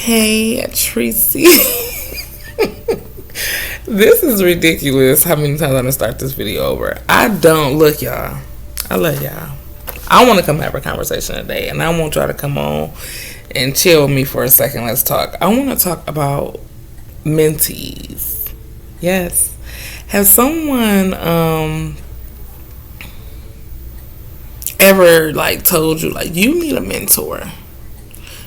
Hey, Tracy. This is ridiculous how many times I'm going to start this video over. I don't. Look, y'all. I love y'all. I want to come have a conversation today, and I want y'all to come on and chill with me for a second. Let's talk. I want to talk about mentees. Yes. Has someone ever told you you need a mentor?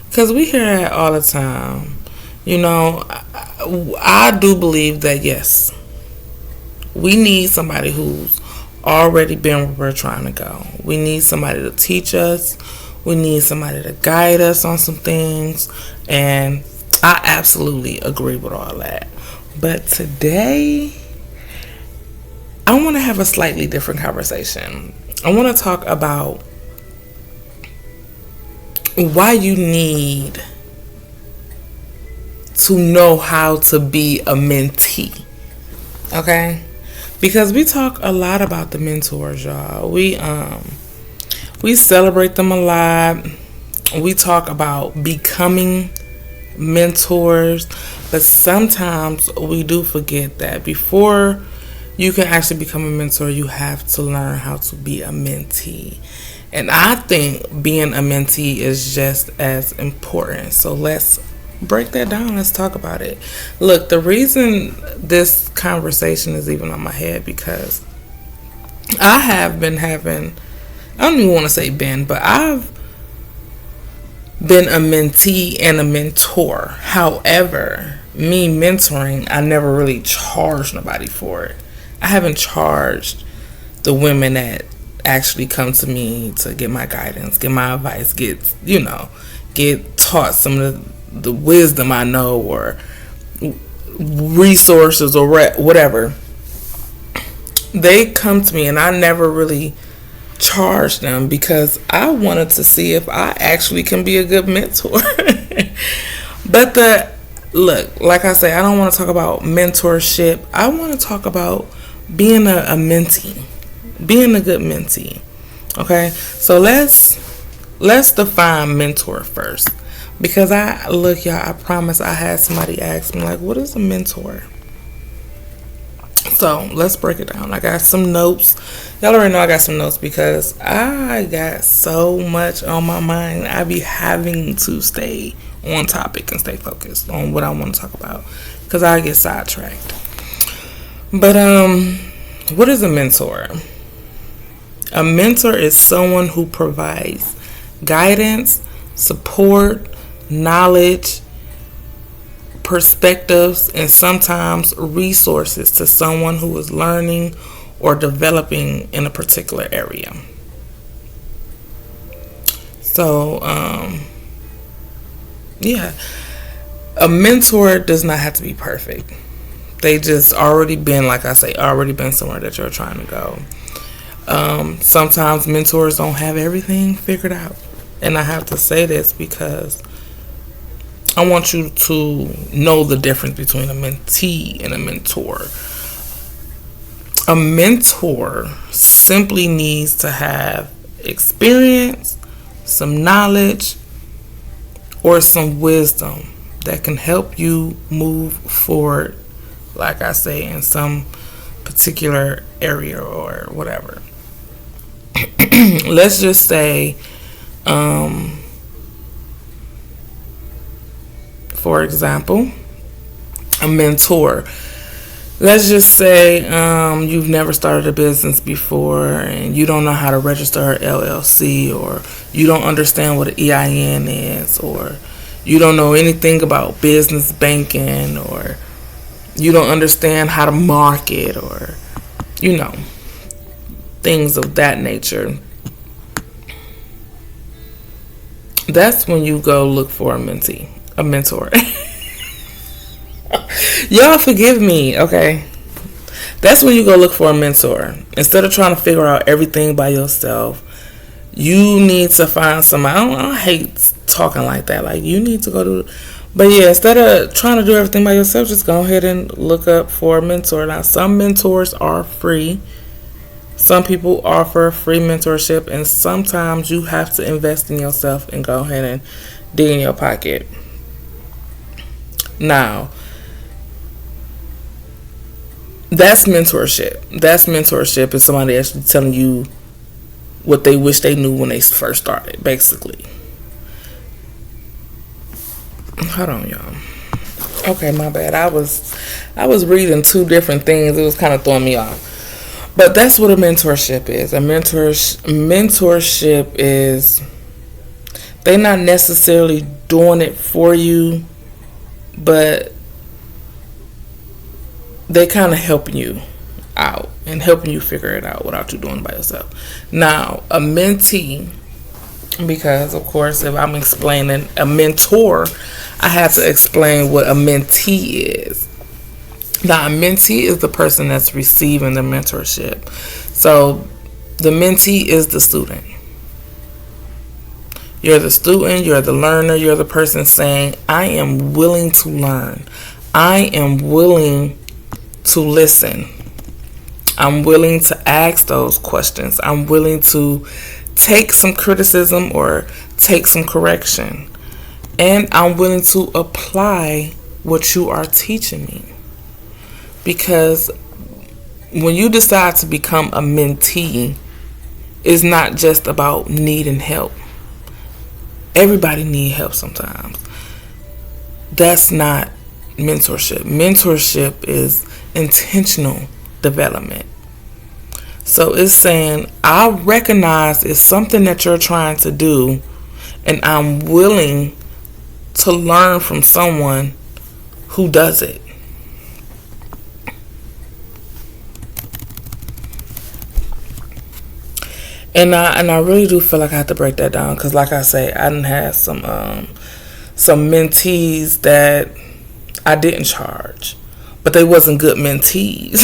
Because we hear that all the time. I do believe that, yes, we need somebody who's already been where we're trying to go. We need somebody to teach us. We need somebody to guide us on some things. And I absolutely agree with all that. But today, I want to have a slightly different conversation. I want to talk about why you need to know how to be a mentee. Okay? Because we talk a lot about the mentors, y'all. We celebrate them a lot. We talk about becoming mentors, but sometimes we do forget that before you can actually become a mentor, you have to learn how to be a mentee. And I think being a mentee is just as important. So let's break that down. Let's talk about it. Look, the reason this conversation is even on my head, because I have been having, I don't even want to say been, but I've been a mentee and a mentor. However, me mentoring, I never really charged nobody for it. I haven't charged the women that actually come to me to get my guidance, get my advice, get taught some of the wisdom I know, or resources, or whatever. They come to me, and I never really charged them because I wanted to see if I actually can be a good mentor. But like I say, I don't want to talk about mentorship. I want to talk about being a mentee, being a good mentee. Okay, so let's define mentor first, because y'all, I promise I had somebody ask me what is a mentor? So let's break it down. I got some notes. Y'all already know I got some notes because I got so much on my mind. I be having to stay on topic and stay focused on what I want to talk about, because I get sidetracked. But what is a mentor? A mentor is someone who provides guidance, support, knowledge, perspectives, and sometimes resources to someone who is learning or developing in a particular area. So, a mentor does not have to be perfect. They just already been, already been somewhere that you're trying to go. Sometimes mentors don't have everything figured out. And I have to say this because I want you to know the difference between a mentee and a mentor. A mentor simply needs to have experience, some knowledge, or some wisdom that can help you move forward, like I say, in some particular area or whatever. Let's just say, for example, a mentor. Let's just say you've never started a business before and you don't know how to register an LLC, or you don't understand what an EIN is, or you don't know anything about business banking, or you don't understand how to market, or things of that nature. That's when you go look for a mentor. Y'all forgive me, okay? That's when you go look for a mentor. Instead of trying to figure out everything by yourself, you need to find somebody. I hate talking like that. You need to go to... But yeah, instead of trying to do everything by yourself, just go ahead and look up for a mentor. Now, some mentors are free. Some people offer free mentorship, and sometimes you have to invest in yourself and go ahead and dig in your pocket. Now, that's mentorship. That's mentorship is somebody actually telling you what they wish they knew when they first started, basically. Hold on, y'all. Okay, my bad. I was reading two different things. It was kind of throwing me off. But that's what a mentorship is. Mentorship is, they're not necessarily doing it for you, but they kind of helping you out and helping you figure it out without you doing it by yourself. Now, a mentee, because of course if I'm explaining a mentor, I have to explain what a mentee is. Now, a mentee is the person that's receiving the mentorship. So the mentee is the student. You're the student, you're the learner, you're the person saying, I am willing to learn. I am willing to listen. I'm willing to ask those questions. I'm willing to take some criticism or take some correction. And I'm willing to apply what you are teaching me. Because when you decide to become a mentee, it's not just about needing help. Everybody needs help sometimes. That's not mentorship. Mentorship is intentional development. So it's saying, I recognize it's something that you're trying to do, and I'm willing to learn from someone who does it. And I really do feel like I have to break that down, because like I say, I done had some mentees that I didn't charge, but they wasn't good mentees.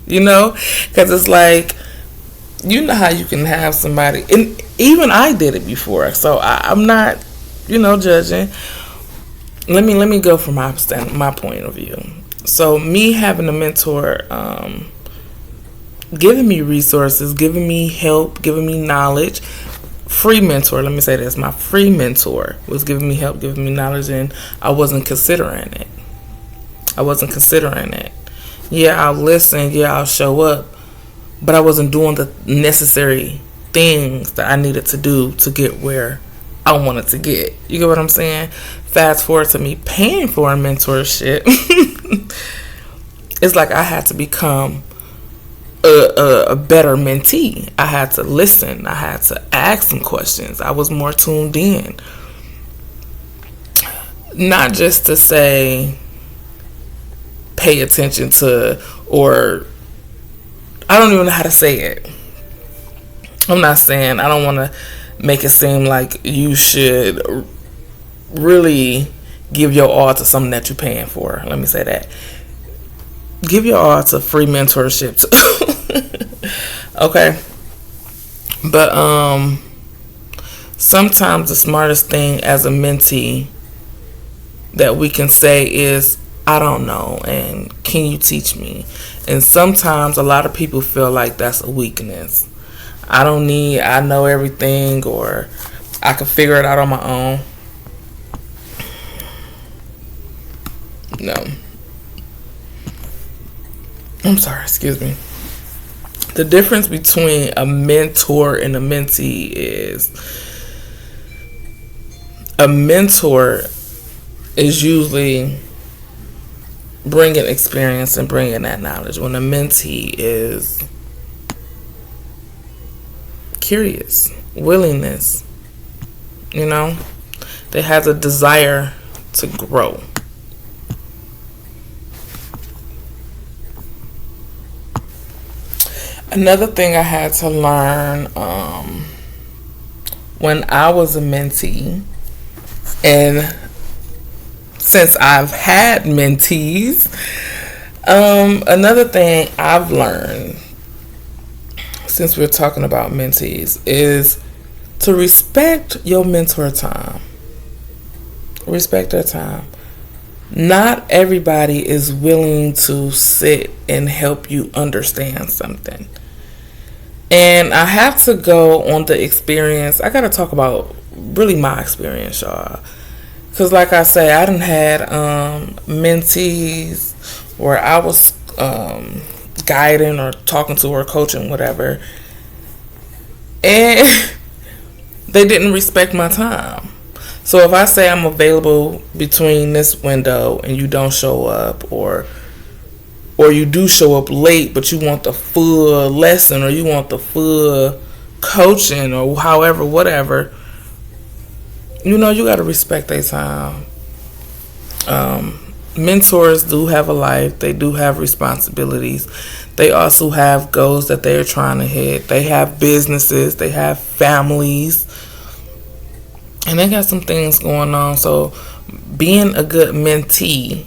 You know, because it's like, you know how you can have somebody, and even I did it before, so I'm not, judging. Let me go from my point of view. So me having a mentor, giving me resources, giving me help, giving me knowledge. Free mentor, let me say this. My free mentor was giving me help, giving me knowledge, and I wasn't considering it. Yeah, I'll listen. Yeah, I'll show up. But I wasn't doing the necessary things that I needed to do to get where I wanted to get. You get what I'm saying? Fast forward to me paying for a mentorship. It's like I had to become a better mentee. I had to listen. I had to ask some questions. I was more tuned in. Not just to say, pay attention to, or I don't even know how to say it. I'm not saying, I don't want to make it seem like you should really give your all to something that you're paying for. Let me say that. Give your all to free mentorship too. Okay. But sometimes the smartest thing as a mentee that we can say is, I don't know, and can you teach me? And sometimes a lot of people feel like that's a weakness. I know everything, or I can figure it out on my own. No. I'm sorry, excuse me. The difference between a mentor and a mentee is, a mentor is usually bringing experience and bringing that knowledge, when a mentee is curious, willingness, they have a desire to grow. Another thing I had to learn when I was a mentee, and since I've had mentees, another thing I've learned since we're talking about mentees is to respect your mentor time. Respect their time. Not everybody is willing to sit and help you understand something. And I have to go on the experience. I got to talk about really my experience, y'all. Because like I say, I done had mentees where I was guiding or talking to or coaching, whatever, and they didn't respect my time. So if I say I'm available between this window and you don't show up, or you do show up late but you want the full lesson or you want the full coaching or however, whatever, you got to respect their time. Mentors do have a life. They do have responsibilities. They also have goals that they're trying to hit. They have businesses. They have families. And they got some things going on. So being a good mentee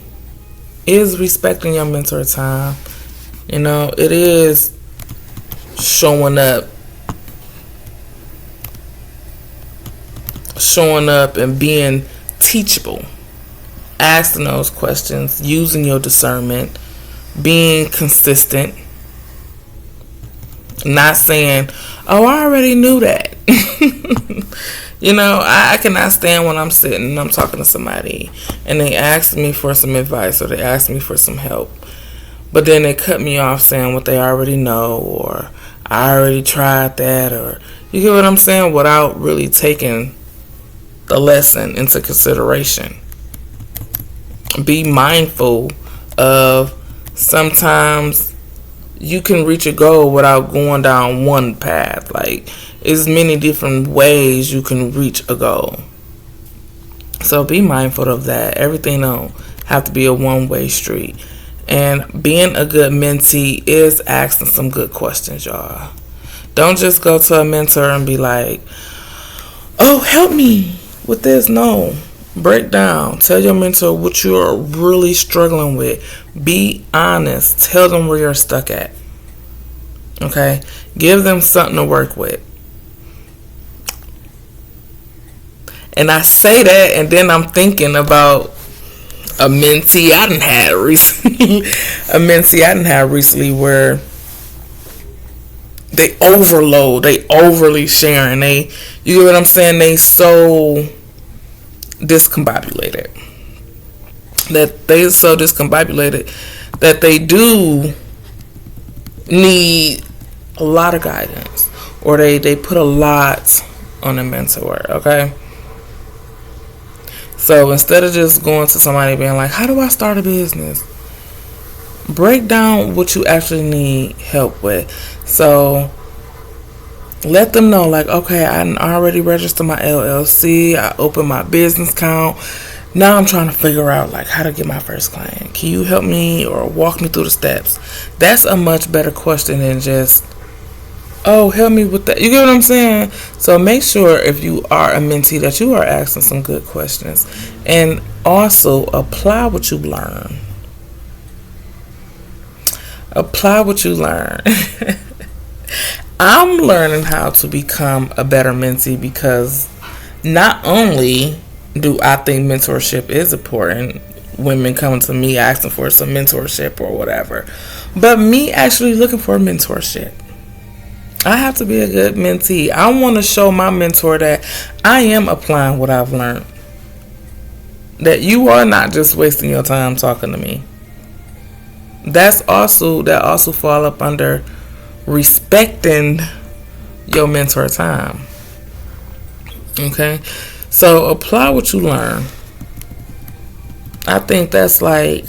is respecting your mentor time. It is showing up and being teachable, asking those questions, using your discernment, being consistent, not saying, oh, I already knew that. I cannot stand when I'm sitting and I'm talking to somebody and they ask me for some advice or they ask me for some help, but then they cut me off saying what they already know, or I already tried that, or you get what I'm saying, without really taking the lesson into consideration. Be mindful of, sometimes you can reach a goal without going down one path. Like, there's many different ways you can reach a goal. So be mindful of that. Everything don't have to be a one-way street. And being a good mentee is asking some good questions, y'all. Don't just go to a mentor and be like, oh, help me with this. No. Break down. Tell your mentor what you're really struggling with. Be honest. Tell them where you're stuck at. Okay? Give them something to work with. And I say that, and then I'm thinking about a mentee I done had recently. Where they overload. They overly sharing. You get what I'm saying? They so discombobulated. That they do need a lot of guidance, or they put a lot on a mentor. Okay? So instead of just going to somebody being like, how do I start a business? Break down what you actually need help with. So let them know, like, okay, I already registered my LLC. I opened my business account. Now I'm trying to figure out, like, how to get my first client. Can you help me or walk me through the steps? That's a much better question than just, oh, help me with that. You get what I'm saying? So make sure, if you are a mentee, that you are asking some good questions. And also apply what you learn. Apply what you learn. I'm learning how to become a better mentee, because not only do I think mentorship is important, women coming to me asking for some mentorship or whatever, but me actually looking for mentorship. I have to be a good mentee. I want to show my mentor that I am applying what I've learned. That you are not just wasting your time talking to me. That also fall up under respecting your mentor time. Okay? So apply what you learn. I think that's like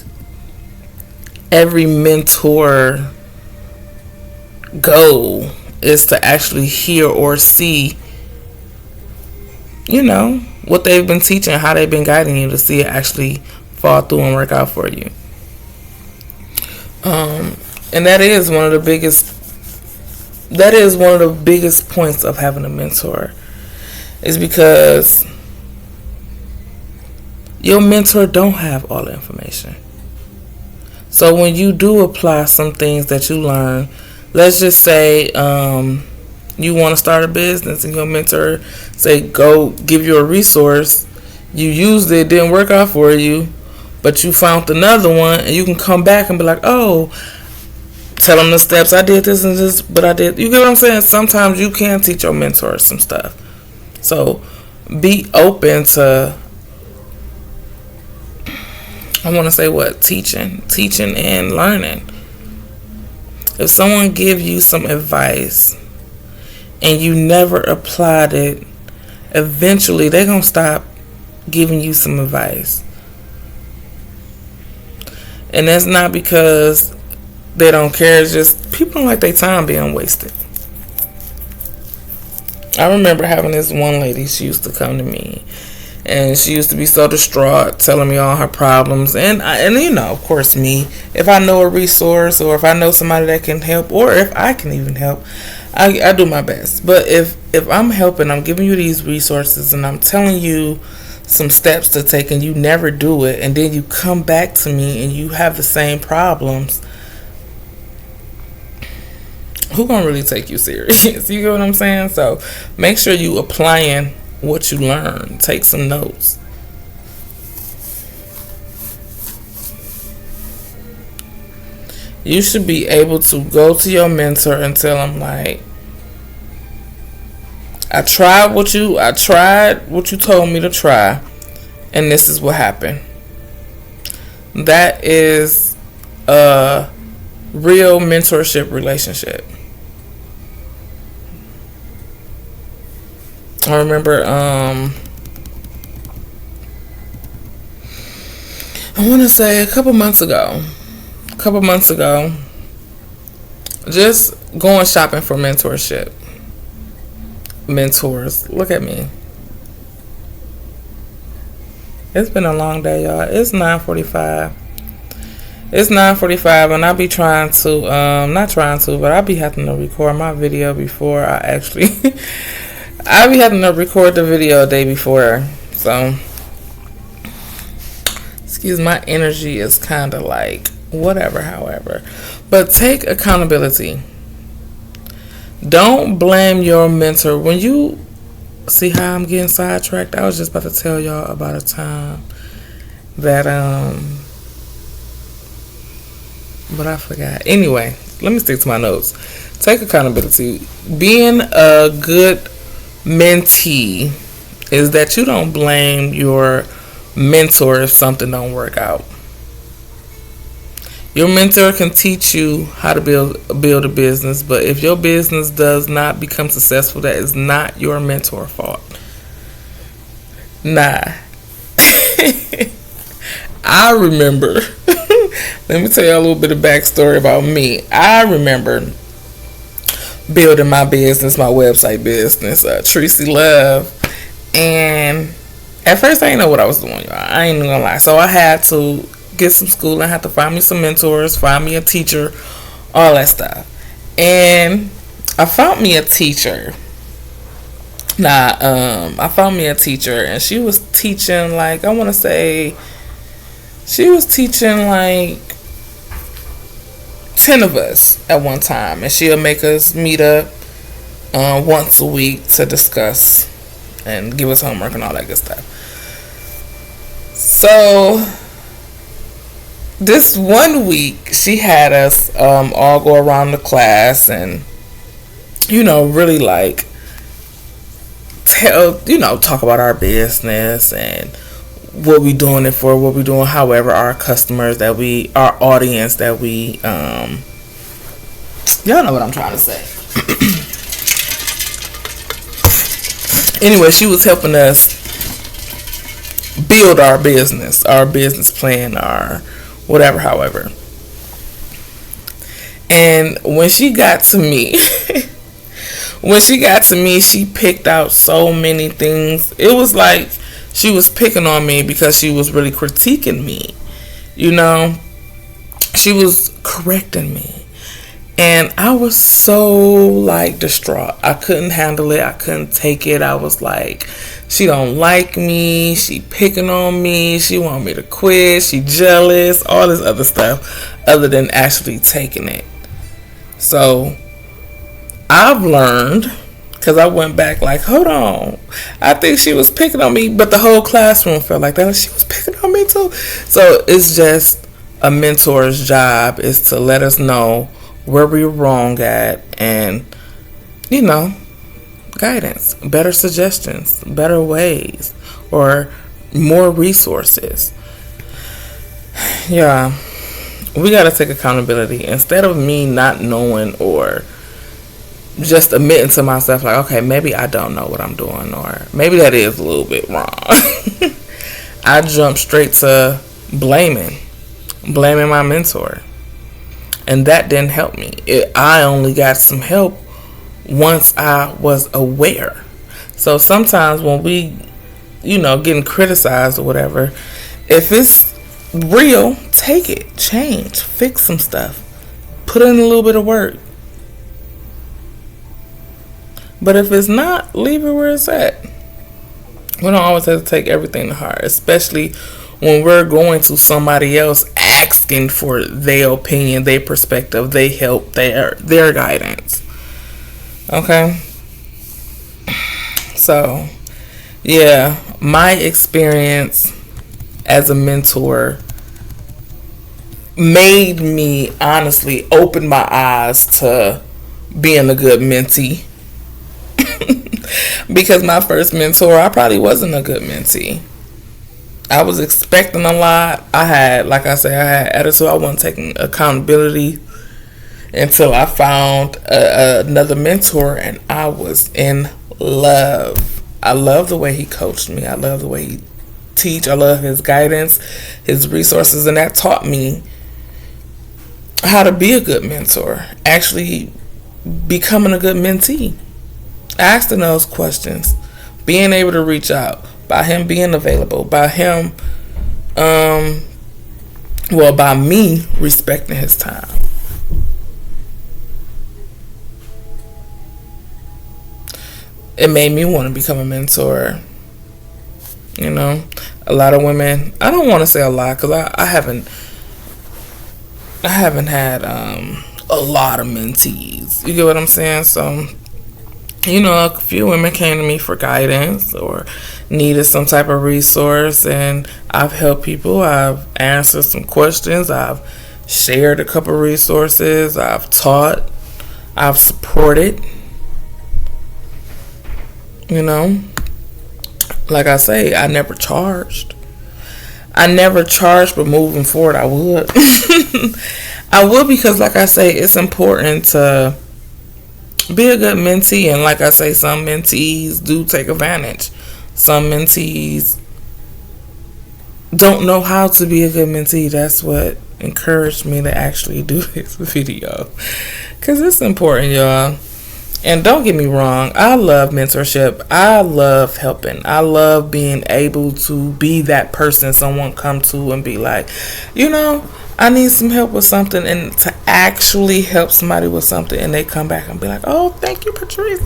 every mentor goal, is to actually hear or see, what they've been teaching, how they've been guiding you, to see it actually fall through and work out for you. And that is one of the biggest points of having a mentor, is because your mentor don't have all the information. So when you do apply some things that you learn, let's just say you want to start a business and your mentor say, go give you a resource. You used it, didn't work out for you, but you found another one, and you can come back and be like, oh, tell them the steps. I did this and this, but I did. You get what I'm saying? Sometimes you can teach your mentor some stuff. So be open to I want to say what? Teaching and learning. If someone give you some advice and you never applied it, eventually they're going to stop giving you some advice. And that's not because they don't care. It's just people don't like their time being wasted. I remember having this one lady, she used to come to me. And she used to be so distraught, telling me all her problems. And you know, of course, me, if I know a resource or if I know somebody that can help, or if I can even help, I do my best. But if I'm helping, I'm giving you these resources and I'm telling you some steps to take and you never do it, and then you come back to me and you have the same problems, who gonna really take you serious? You get what I'm saying? So make sure you applying what you learn. Take some notes. You should be able to go to your mentor and tell them, like, I tried what you told me to try, and this is what happened. That is a real mentorship relationship. I remember, I want to say a couple months ago, just going shopping for mentorship. Mentors, look at me. It's been a long day, y'all. It's 9:45. And I be trying to, but I be having to record my video before I actually... I be having to record the video a day before, so my energy is kind of like whatever, however. But take accountability. Don't blame your mentor. When you see how I'm getting sidetracked, I was just about to tell y'all about a time that but I forgot. Anyway, let me stick to my notes. Take accountability. Being a good mentee is that you don't blame your mentor if something don't work out. Your mentor can teach you how to build a business, but if your business does not become successful, that is not your mentor's fault. Nah. I remember, let me tell you a little bit of backstory about me. I remember building my business, my website business, Tracy Love, and at first I didn't know what I was doing, y'all. I ain't gonna lie. So I had to get some school. I had to find me some mentors, find me a teacher, all that stuff. And I found me a teacher. I found me a teacher, and she was teaching like, I want to say, she was teaching like 10 of us at one time, and she'll make us meet up once a week to discuss and give us homework and all that good stuff. So this one week she had us all go around the class and really like talk about our business and what we doing it for, what we doing, however, our customers our audience that we, y'all know what I'm trying to say. Anyway, she was helping us build our business plan, our whatever, however. And when she got to me, she picked out so many things. It was like she was picking on me because she was really critiquing me. She was correcting me. And I was so like distraught. I couldn't handle it. I couldn't take it. I was like, she don't like me. She picking on me. She want me to quit. She jealous. All this other stuff other than actually taking it. So I've learned, because I went back like, hold on, I think she was picking on me, but the whole classroom felt like that. She was picking on me too. So it's just a mentor's job is to let us know where we're wrong at, and guidance, better suggestions, better ways, or more resources. Yeah, we got to take accountability. Instead of me not knowing or just admitting to myself, like, okay, maybe I don't know what I'm doing, or maybe that is a little bit wrong. I jumped straight to blaming my mentor. And that didn't help me. I only got some help once I was aware. So sometimes when we, getting criticized or whatever, if it's real, take it, change, fix some stuff, put in a little bit of work. But if it's not, leave it where it's at. We don't always have to take everything to heart, especially when we're going to somebody else asking for their opinion, their perspective, their help, their guidance. Okay? So, yeah, my experience as a mentor made me honestly open my eyes to being a good mentee. Because my first mentor, I probably wasn't a good mentee. I was expecting a lot. I had attitude. I wasn't taking accountability until I found another mentor, and I was in love. I love the way he coached me. I love the way he teach. I love his guidance, his resources, and that taught me how to be a good mentor. Actually, becoming a good mentee. Asking those questions, being able to reach out, by him being available, by him, by me respecting his time. It made me want to become a mentor. A lot of women, I don't want to say a lot, because I haven't had a lot of mentees. You get what I'm saying? So, a few women came to me for guidance or needed some type of resource, and I've helped people. I've answered some questions. I've shared a couple resources. I've taught. I've supported. Like I say, I never charged. But moving forward, I would. I would, because, like I say, it's important to be a good mentee. And like I say, some mentees do take advantage. Some mentees don't know how to be a good mentee. That's what encouraged me to actually do this video, because it's important, y'all. And don't get me wrong, I love mentorship. I love helping. I love being able to be that person someone come to and be like, I need some help with something, and to actually help somebody with something, and they come back and be like, oh, thank you, Patrice.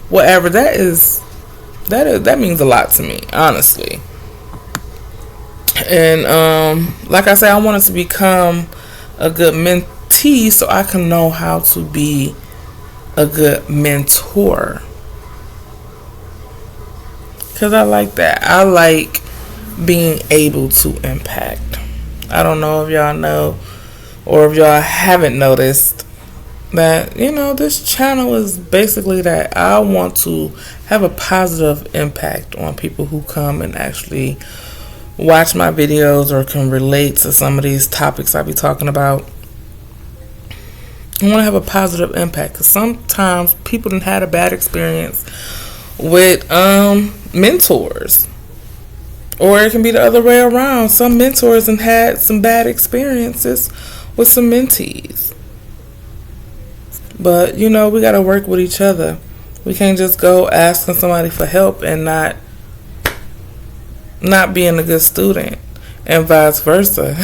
Whatever that means a lot to me, honestly. And like I said, I wanted to become a good mentee so I can know how to be a good mentor, because I like that. I like being able to impact. I don't know if y'all know, or if y'all haven't noticed, that this channel is basically that I want to have a positive impact on people who come and actually watch my videos or can relate to some of these topics I be talking about. I want to have a positive impact, because sometimes people done had a bad experience with mentors, or it can be the other way around. Some mentors done had some bad experiences with some mentees. But we got to work with each other. We can't just go asking somebody for help and not being a good student, and vice versa.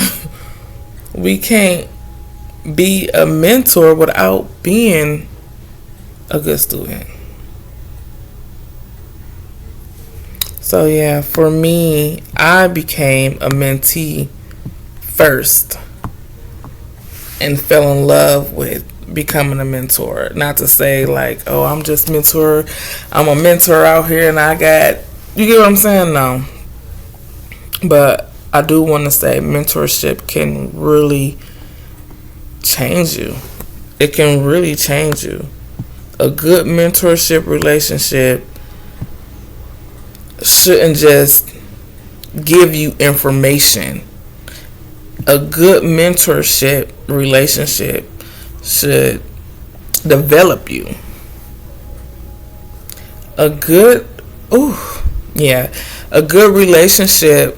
We can't be a mentor without being a good student. So yeah, for me, I became a mentee first and fell in love with becoming a mentor. Not to say like, oh, I'm a mentor out here and I got, you get what I'm saying? No. But I do want to say mentorship can really change you. It can really change you. A good mentorship relationship shouldn't just give you information. A good mentorship relationship should develop you. A good, ooh, yeah, a good relationship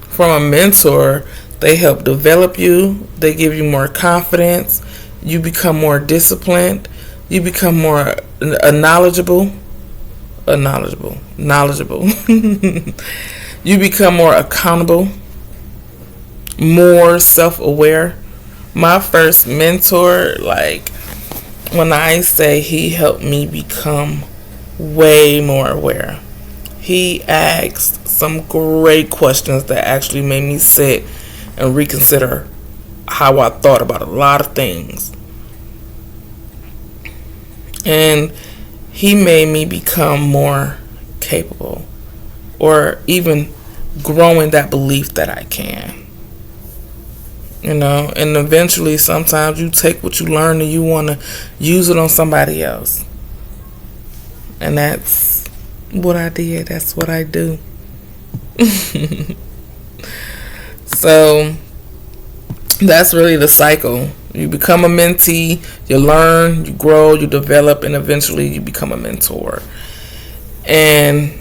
from a mentor, they help develop you. They give you more confidence. You become more disciplined. You become more knowledgeable. Knowledgeable. You become more accountable, more self-aware. My first mentor, like, when I say he helped me become way more aware, he asked some great questions that actually made me sit and reconsider how I thought about a lot of things. And he made me become more capable, or even growing that belief that I can. And eventually sometimes you take what you learn and you want to use it on somebody else. And that's what I did. That's what I do. So that's really the cycle. You become a mentee, you learn, you grow, you develop, and eventually you become a mentor. And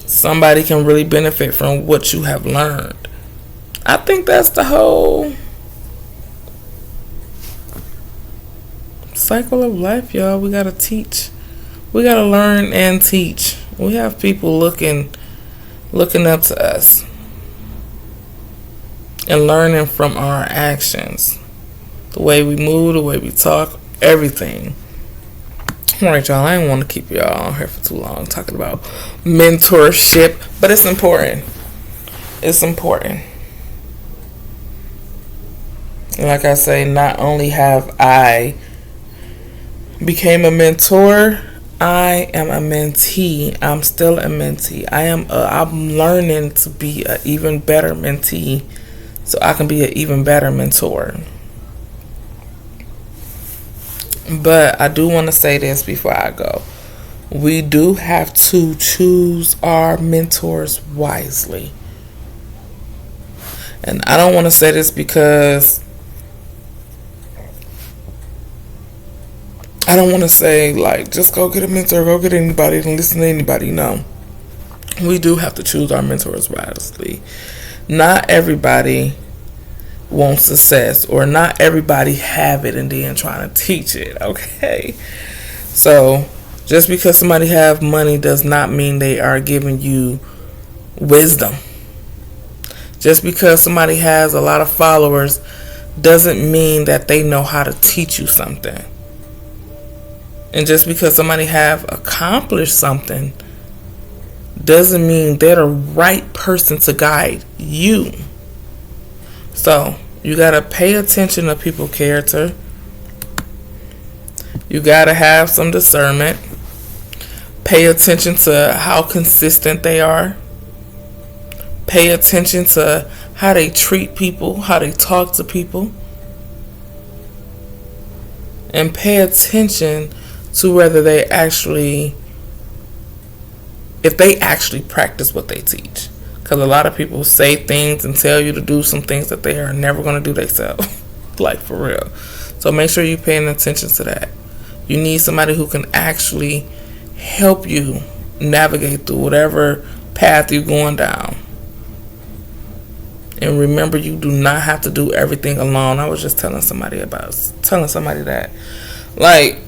somebody can really benefit from what you have learned. I think that's the whole cycle of life, y'all. We gotta teach. We gotta learn and teach. We have people looking up to us and learning from our actions, the way we move, the way we talk, everything. Alright, y'all, I didn't want to keep y'all on here for too long talking about mentorship, but it's important. It's important. And like I say, not only have I became a mentor, I am a mentee. I'm still a mentee. I'm learning to be an even better mentee so I can be an even better mentor. But I do want to say this before I go. We do have to choose our mentors wisely. And I don't want to say this because I don't want to say, like, just go get a mentor, go get anybody, don't listen to anybody. No. We do have to choose our mentors wisely. Not everybody wants success, or not everybody have it and then trying to teach it, okay? So, just because somebody have money does not mean they are giving you wisdom. Just because somebody has a lot of followers doesn't mean that they know how to teach you something. And just because somebody have accomplished something doesn't mean they're the right person to guide you. So, you gotta pay attention to people's character. You gotta have some discernment. Pay attention to how consistent they are. Pay attention to how they treat people, how they talk to people. And pay attention to whether if they actually practice what they teach. Because a lot of people say things and tell you to do some things that they are never going to do themselves. Like, for real. So make sure you're paying attention to that. You need somebody who can actually help you navigate through whatever path you're going down. And remember, you do not have to do everything alone. I was just telling somebody that. Like,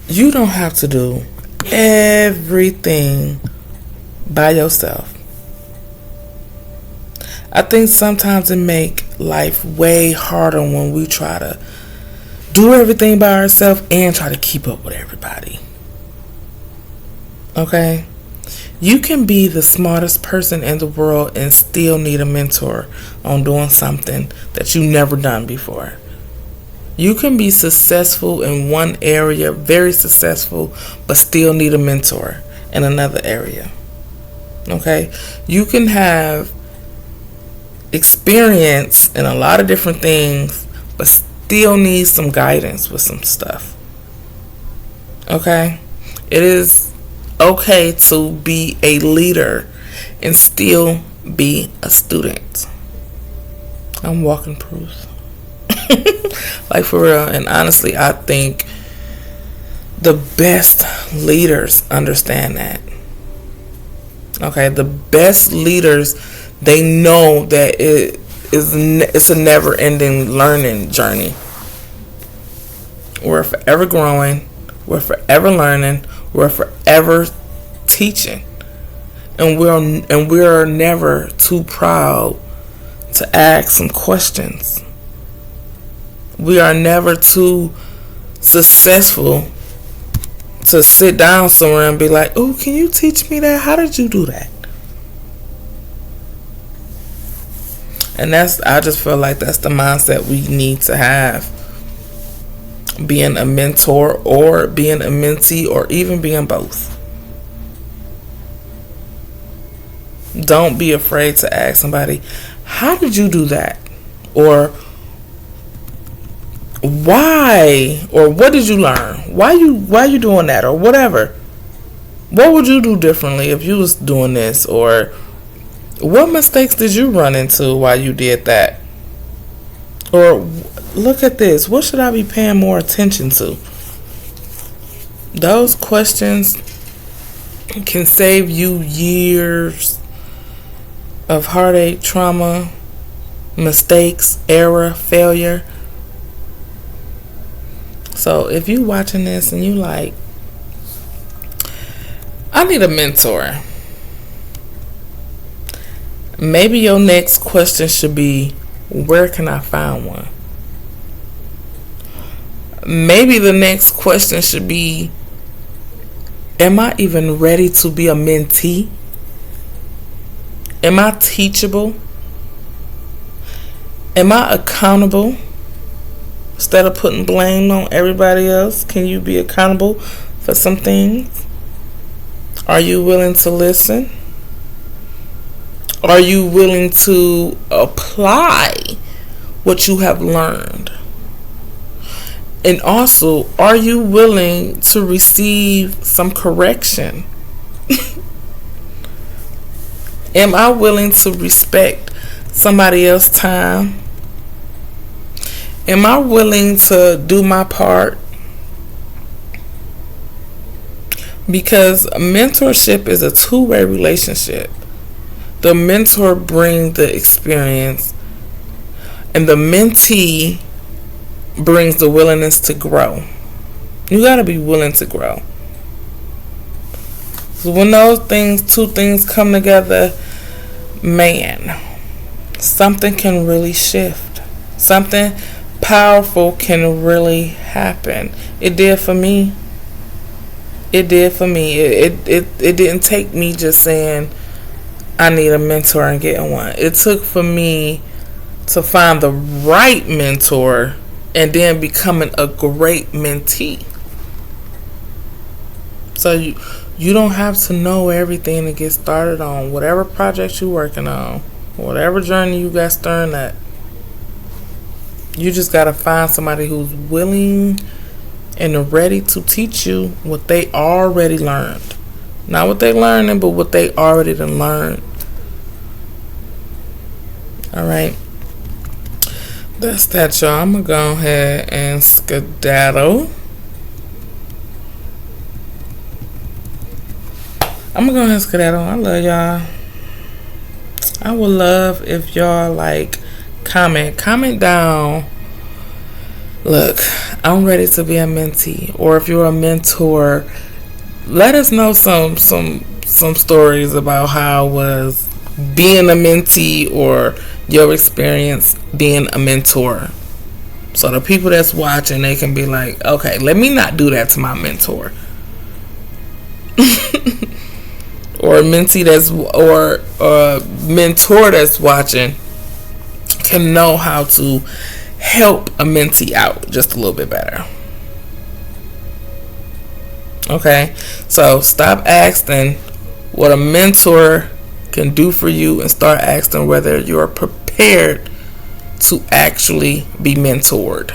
you don't have to do everything by yourself. I think sometimes it make life way harder when we try to do everything by ourselves and try to keep up with everybody. Okay? You can be the smartest person in the world and still need a mentor on doing something that you never done before. You can be successful in one area, very successful, but still need a mentor in another area. Okay? You can have experience in a lot of different things, but still need some guidance with some stuff. Okay? It is okay to be a leader and still be a student. I'm walking proof. Like, for real. And honestly, I think the best leaders understand that. Okay, the best leaders, they know that it's a never-ending learning journey. We're forever growing, we're forever learning, we're forever teaching, and we're never too proud to ask some questions. We are never too successful to sit down somewhere and be like, "Oh, can you teach me that? How did you do that?" And I just feel like that's the mindset we need to have. Being a mentor or being a mentee or even being both. Don't be afraid to ask somebody, "How did you do that?" Or why? Or what did you learn? Why you doing that? Or whatever. What would you do differently if you was doing this? Or what mistakes did you run into while you did that? Or look at this. What should I be paying more attention to? Those questions can save you years of heartache, trauma, mistakes, error, failure. So if you watching this and you like, I need a mentor, maybe your next question should be, where can I find one? Maybe the next question should be, am I even ready to be a mentee? Am I teachable? Am I accountable? Instead of putting blame on everybody else, can you be accountable for some things? Are you willing to listen? Are you willing to apply what you have learned? And also, are you willing to receive some correction? Am I willing to respect somebody else's time? Am I willing to do my part? Because mentorship is a two-way relationship. The mentor brings the experience, and the mentee brings the willingness to grow. You got to be willing to grow. So when those two things come together, man, something can really shift. Something powerful can really happen. It did for me. It did for me. It didn't take me just saying I need a mentor and getting one. It took for me to find the right mentor and then becoming a great mentee. So you don't have to know everything to get started on whatever project you're working on, whatever journey you got started at. You just got to find somebody who's willing and ready to teach you what they already learned. Not what they learning, but what they already done learned. Alright. That's that, y'all. I'm going to go ahead and skedaddle. I love y'all. I would love if y'all comment down. Look, I'm ready to be a mentee. Or if you're a mentor, let us know some stories about how it was being a mentee or your experience being a mentor. So the people that's watching, they can be like, okay, let me not do that to my mentor. Or a mentee or a mentor that's watching can know how to help a mentee out just a little bit better. Okay, so stop asking what a mentor can do for you and start asking whether you're prepared to actually be mentored.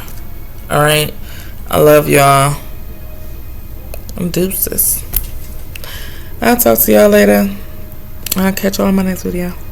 Alright, I love y'all. I'm deuces. I'll talk to y'all later. I'll catch y'all in my next video.